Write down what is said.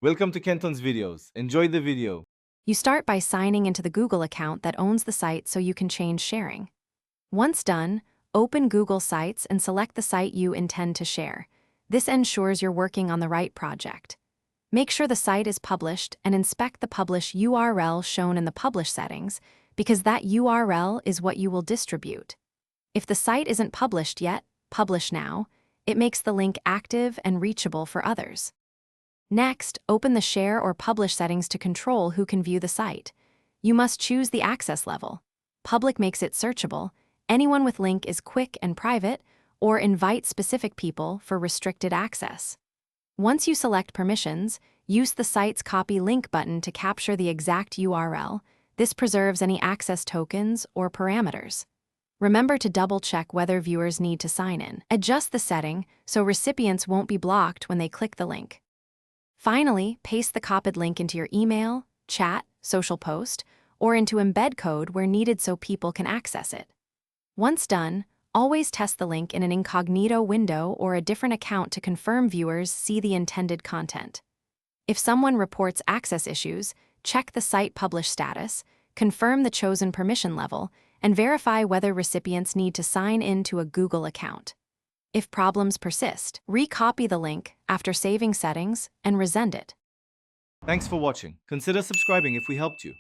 Welcome to Kenton's videos. Enjoy the video. You start by signing into the Google account that owns the site so you can change sharing. Once done, open Google Sites and select the site you intend to share. This ensures you're working on the right project. Make sure the site is published and inspect the publish URL shown in the publish settings, because that URL is what you will distribute. If the site isn't published yet, publish now. It makes the link active and reachable for others. Next, open the Share or Publish settings to control who can view the site. You must choose the access level. Public makes it searchable, anyone with link is quick and private, or invite specific people for restricted access. Once you select permissions, use the site's Copy Link button to capture the exact URL. This preserves any access tokens or parameters. Remember to double-check whether viewers need to sign in. Adjust the setting so recipients won't be blocked when they click the link. Finally, paste the copied link into your email, chat, social post, or into embed code where needed so people can access it. Once done, always test the link in an incognito window or a different account to confirm viewers see the intended content. If someone reports access issues, check the site publish status, confirm the chosen permission level, and verify whether recipients need to sign in to a Google account. If problems persist, recopy the link after saving settings and resend it. Thanks for watching. Consider subscribing if we helped you.